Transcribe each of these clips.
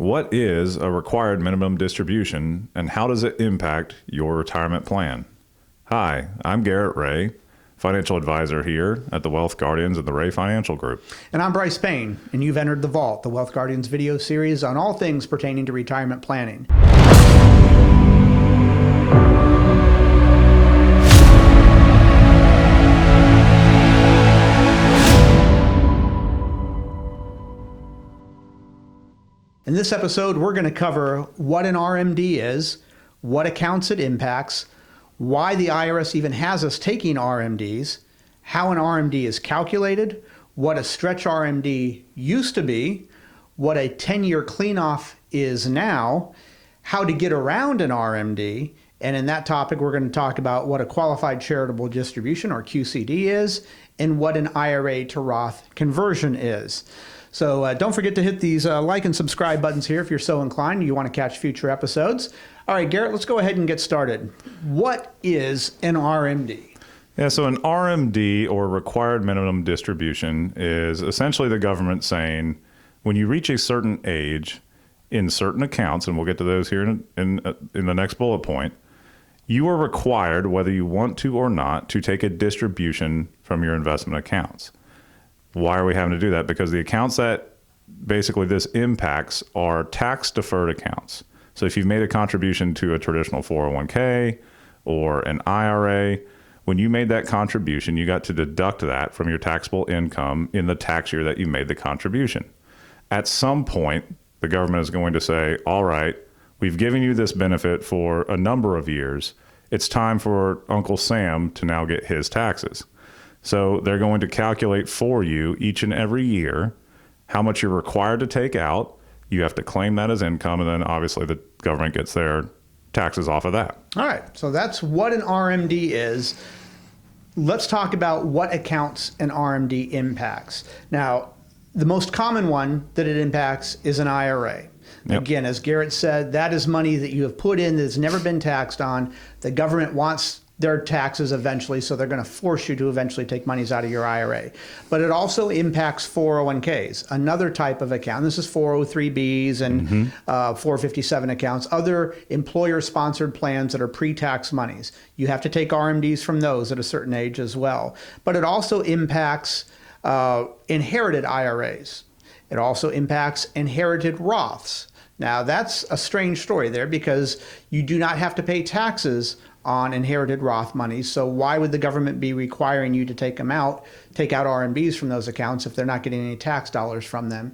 What is a required minimum distribution, and how does it impact your retirement plan? Hi, I'm Garrett Ray, financial advisor here at the Wealth Guardians of the Ray Financial Group. And I'm Brice Payne, and you've entered The Vault, the Wealth Guardians video series on all things pertaining to retirement planning. In this episode, we're going to cover what an RMD is, what accounts it impacts, why the IRS even has us taking RMDs, how an RMD is calculated, what a Stretch RMD used to be, what a 10-year cleanoff is now, how to get around an RMD, and in that topic, we're going to talk about what a qualified charitable distribution, or QCD, is, and what an IRA to Roth conversion is. So don't forget to hit these like and subscribe buttons here if you're so inclined. You want to catch future episodes. All right, Garrett, let's go ahead and get started. What is an RMD? Yeah, so an RMD, or required minimum distribution, is essentially the government saying when you reach a certain age in certain accounts, and we'll get to those here in the next bullet point, you are required, whether you want to or not, to take a distribution from your investment accounts. Why are we having to do that? Because the accounts that basically this impacts are tax deferred accounts. So if you've made a contribution to a traditional 401k or an IRA, when you made that contribution, you got to deduct that from your taxable income in the tax year that you made the contribution. At some point, the government is going to say, all right, we've given you this benefit for a number of years. It's time for Uncle Sam to now get his taxes. So they're going to calculate for you each and every year how much you're required to take out. You have to claim that as income, and then obviously the government gets their taxes off of that. All right, so that's what an RMD is. Let's talk about what accounts an RMD impacts. Now, the most common one that it impacts is an IRA. Yep. Again, as Garrett said, that is money that you have put in that has never been taxed on. The government wants their taxes eventually, so they're going to force you to eventually take monies out of your IRA. But it also impacts 401ks, another type of account. This is 403bs and 457 accounts, other employer-sponsored plans that are pre-tax monies. You have to take RMDs from those at a certain age as well. But it also impacts inherited IRAs. It also impacts inherited Roths. Now, that's a strange story there because you do not have to pay taxes on inherited Roth monies. So why would the government be requiring you to take out RMDs from those accounts if they're not getting any tax dollars from them?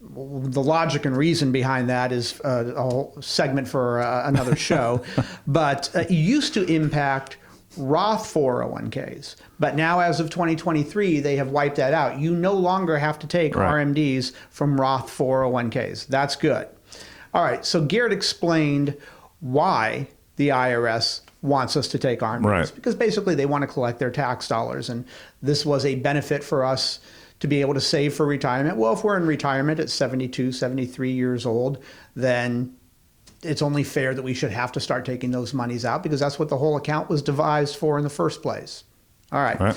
The logic and reason behind that is a whole segment for another show. But it used to impact Roth 401ks. But now, as of 2023, they have wiped that out. You no longer have to take RMDs from Roth 401ks. That's good. All right, so Garrett explained why the IRS wants us to take RMDs, because basically they want to collect their tax dollars. And this was a benefit for us to be able to save for retirement. Well, if we're in retirement at 72, 73 years old, then it's only fair that we should have to start taking those monies out because that's what the whole account was devised for in the first place. All right.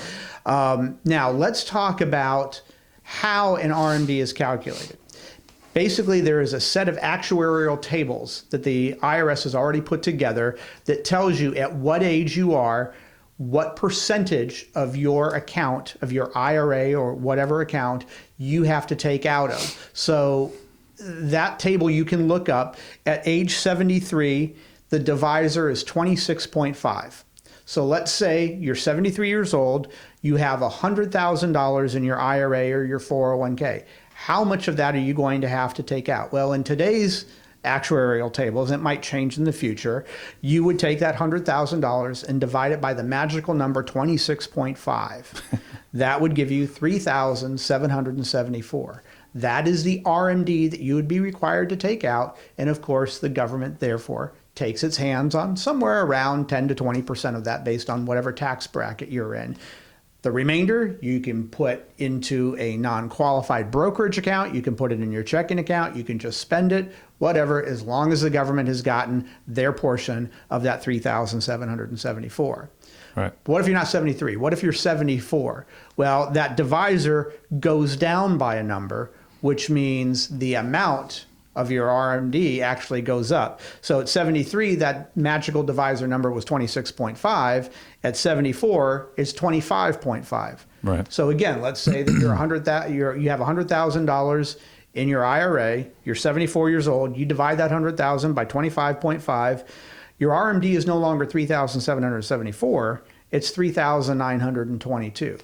Now let's talk about how an RMD is calculated. Basically, there is a set of actuarial tables that the IRS has already put together that tells you at what age you are, what percentage of your account, of your IRA or whatever account, you have to take out of. So that table you can look up. At age 73, the divisor is 26.5. So let's say you're 73 years old, you have $100,000 in your IRA or your 401k. How much of that are you going to have to take out? Well, in today's actuarial tables, it might change in the future, you would take that $100,000 and divide it by the magical number 26.5. That would give you $3,774. That is the RMD that you would be required to take out. And of course, the government therefore takes its hands on somewhere around 10 to 20% of that based on whatever tax bracket you're in. The remainder you can put into a non-qualified brokerage account, you can put it in your checking account, you can just spend it, whatever, as long as the government has gotten their portion of that $3,774. Right. What if you're not 73? What if you're 74? Well, that divisor goes down by a number, which means the amount of your RMD actually goes up. So at 73, that magical divisor number was 26.5. At 74, it's 25.5. Right. So again, let's say that you have $100,000 in your IRA. You're 74 years old. You divide that 100,000 by 25.5. Your RMD is no longer 3,774. It's 3,922.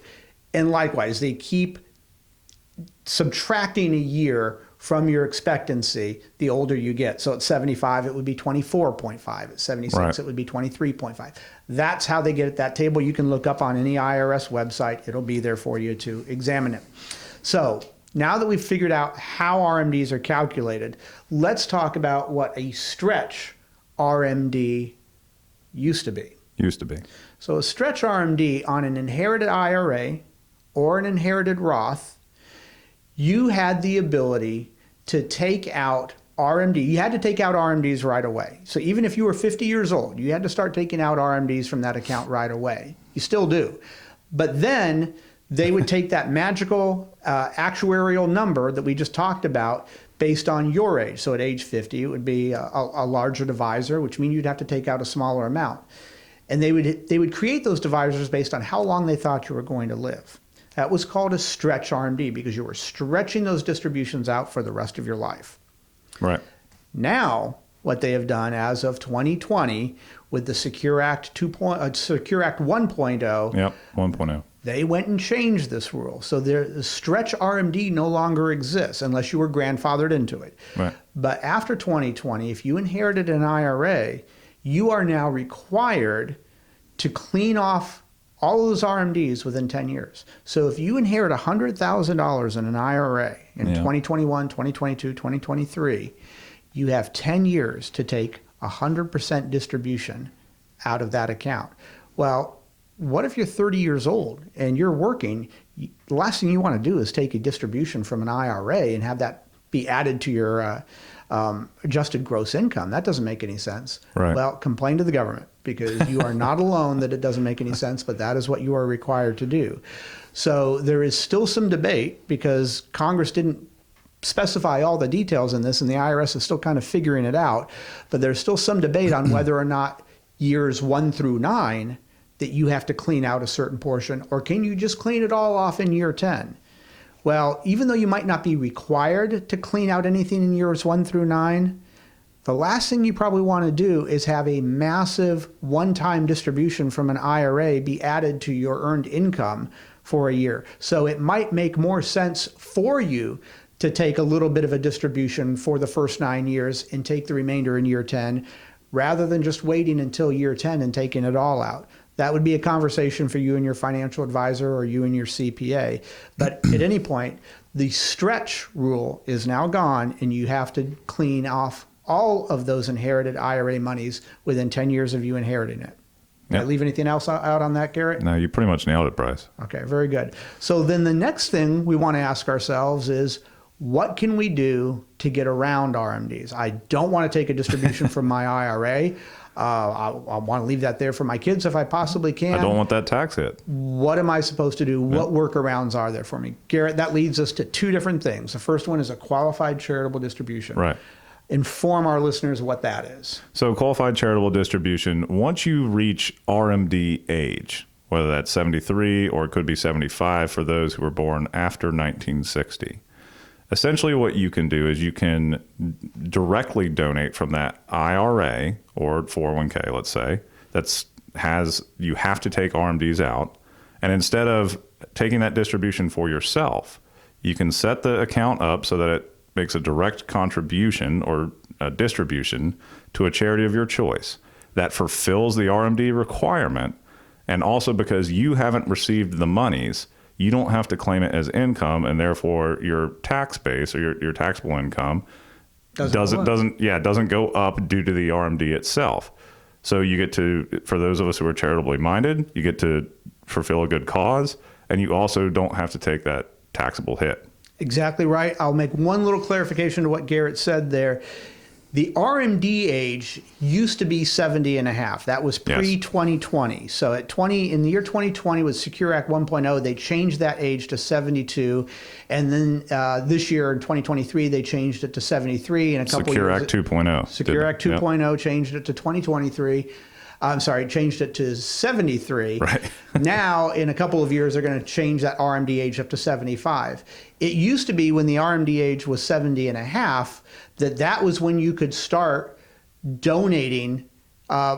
And likewise, they keep subtracting a year from your expectancy the older you get. So at 75, it would be 24.5. At 76, right. It would be 23.5. That's how they get at that table. You can look up on any IRS website. It'll be there for you to examine it. So now that we've figured out how RMDs are calculated, let's talk about what a stretch RMD used to be. So a stretch RMD on an inherited IRA or an inherited Roth, you had the ability to take out RMD. You had to take out RMDs right away. So even if you were 50 years old, you had to start taking out RMDs from that account right away. You still do. But then they would take that magical actuarial number that we just talked about based on your age. So at age 50, it would be a larger divisor, which means you'd have to take out a smaller amount. And they would create those divisors based on how long they thought you were going to live. That was called a stretch RMD because you were stretching those distributions out for the rest of your life. Right. Now, what they have done as of 2020 with the Secure Act 1.0, Yep, 1.0. they went and changed this rule. So the stretch RMD no longer exists unless you were grandfathered into it. Right. But after 2020, if you inherited an IRA, you are now required to clean off all of those RMDs within 10 years. So if you inherit $100,000 in an IRA in 2021, 2022, 2023, you have 10 years to take 100% distribution out of that account. Well, what if you're 30 years old and you're working? The last thing you want to do is take a distribution from an IRA and have that be added to your adjusted gross income. That doesn't make any sense. Right. Well, complain to the government because you are not alone that it doesn't make any sense, but that is what you are required to do. So there is still some debate because Congress didn't specify all the details in this and the IRS is still kind of figuring it out, but there's still some debate on whether or not years 1 through 9 that you have to clean out a certain portion, or can you just clean it all off in year 10? Well, even though you might not be required to clean out anything in years 1 through 9, the last thing you probably want to do is have a massive one-time distribution from an IRA be added to your earned income for a year. So it might make more sense for you to take a little bit of a distribution for the first 9 years and take the remainder in year 10, rather than just waiting until year 10 and taking it all out. That would be a conversation for you and your financial advisor or you and your CPA. But at any point, the stretch rule is now gone and you have to clean off all of those inherited IRA monies within 10 years of you inheriting it. Did I leave anything else out on that, Garrett? No, you pretty much nailed it, Brice. Okay, very good. So then the next thing we want to ask ourselves is, what can we do to get around RMDs? I don't want to take a distribution from my IRA. I want to leave that there for my kids if I possibly can. I don't want that tax hit. What am I supposed to do? What workarounds are there for me? Garrett, that leads us to two different things. The first one is a qualified charitable distribution. Right. Inform our listeners what that is. So qualified charitable distribution, once you reach RMD age, whether that's 73 or it could be 75 for those who were born after 1960, essentially what you can do is you can directly donate from that IRA or 401k, let's say, you have to take RMDs out. And instead of taking that distribution for yourself, you can set the account up so that it makes a direct contribution or a distribution to a charity of your choice that fulfills the RMD requirement. And also because you haven't received the monies, you don't have to claim it as income, and therefore your tax base or your taxable income doesn't go up due to the RMD itself. So you get to, for those of us who are charitably minded, you get to fulfill a good cause, and you also don't have to take that taxable hit. Exactly right. I'll make one little clarification to what Garrett said there. The RMD age used to be 70 and a half. That was pre-2020. So in the year 2020 with Secure Act 1.0, they changed that age to 72. And then this year in 2023, they changed it to 73. And a couple Secure years, Act 2.0. Secure Act 2.0 changed it to 2023. I'm sorry, changed it to 73. Right. Now, in a couple of years, they're going to change that RMD age up to 75. It used to be when the RMD age was 70 and a half, that was when you could start donating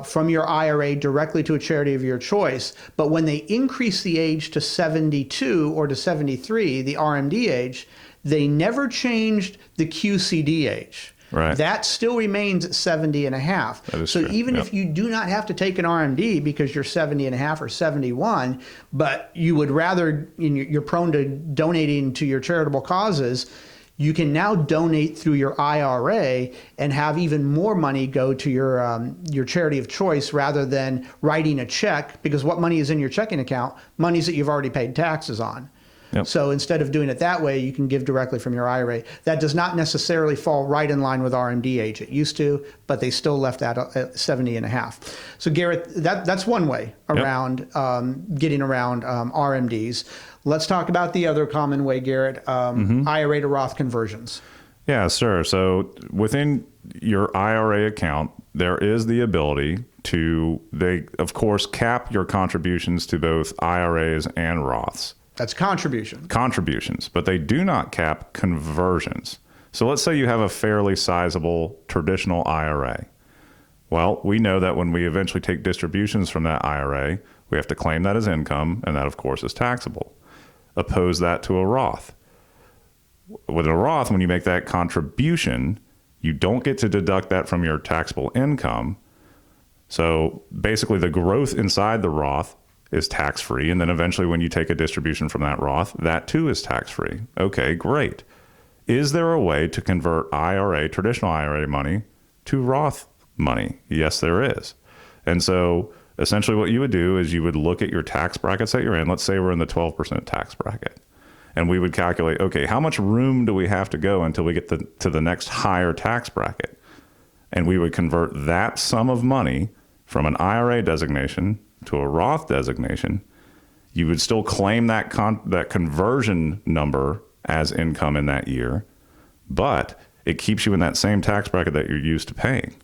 from your IRA directly to a charity of your choice. But when they increased the age to 72 or to 73, the RMD age, they never changed the QCD age. Right. That still remains at 70 and a half. So true. even if you do not have to take an RMD because you're 70 and a half or 71, but you would rather, you're prone to donating to your charitable causes, you can now donate through your IRA and have even more money go to your charity of choice rather than writing a check, because what money is in your checking account? Monies that you've already paid taxes on. Yep. So instead of doing it that way, you can give directly from your IRA. That does not necessarily fall right in line with RMD age. It used to, but they still left that at 70 and a half. So Garrett, that's one way around getting around RMDs. Let's talk about the other common way, Garrett, IRA to Roth conversions. Yeah, sure. So within your IRA account, there is the ability they of course cap your contributions to both IRAs and Roths. That's contributions, but they do not cap conversions. So let's say you have a fairly sizable traditional IRA. Well, we know that when we eventually take distributions from that IRA, we have to claim that as income, and that, of course, is taxable. Oppose that to a Roth. With a Roth, when you make that contribution, you don't get to deduct that from your taxable income. So basically, the growth inside the Roth is tax-free, and then eventually when you take a distribution from that Roth, that too is tax-free. Okay, great. Is there a way to convert traditional IRA money to Roth money? Yes, there is. And so essentially what you would do is you would look at your tax brackets that you're in. Let's say we're in the 12% tax bracket. And we would calculate, okay, how much room do we have to go until we get to the next higher tax bracket? And we would convert that sum of money from an IRA designation to a Roth designation. You would still claim that conversion number as income in that year, but it keeps you in that same tax bracket that you're used to paying.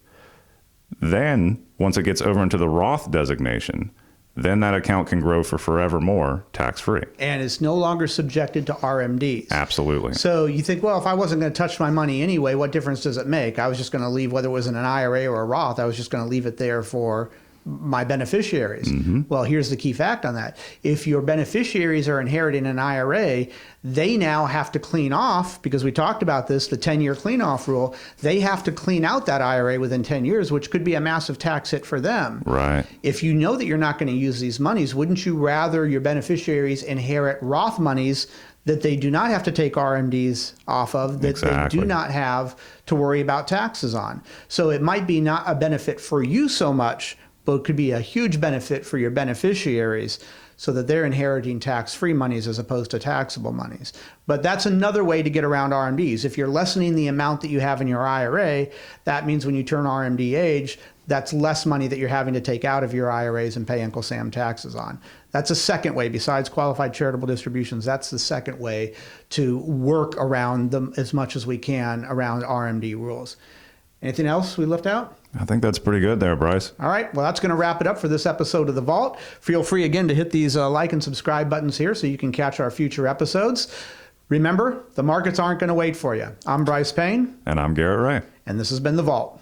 Then, once it gets over into the Roth designation, then that account can grow for forevermore tax-free. And it's no longer subjected to RMDs. Absolutely. So you think, well, if I wasn't going to touch my money anyway, what difference does it make? I was just going to leave, whether it was in an IRA or a Roth, I was just going to leave it there for my beneficiaries. Well, here's the key fact on that. If your beneficiaries are inheriting an IRA, they now have to clean off, because we talked about this, the 10-year clean-off rule. They have to clean out that IRA within 10 years, which could be a massive tax hit for them. Right. If you know that you're not going to use these monies, wouldn't you rather your beneficiaries inherit Roth monies that they do not have to take RMDs off of, that they do not have to worry about taxes on? So it might be not a benefit for you so much, but it could be a huge benefit for your beneficiaries, so that they're inheriting tax-free monies as opposed to taxable monies. But that's another way to get around RMDs. If you're lessening the amount that you have in your IRA, that means when you turn RMD age, that's less money that you're having to take out of your IRAs and pay Uncle Sam taxes on. That's a second way, besides qualified charitable distributions. That's the second way to work around them as much as we can around RMD rules. Anything else we left out? I think that's pretty good there, Brice. All right. Well, that's going to wrap it up for this episode of The Vault. Feel free again to hit these like and subscribe buttons here so you can catch our future episodes. Remember, the markets aren't going to wait for you. I'm Brice Payne. And I'm Garrett Ray. And this has been The Vault.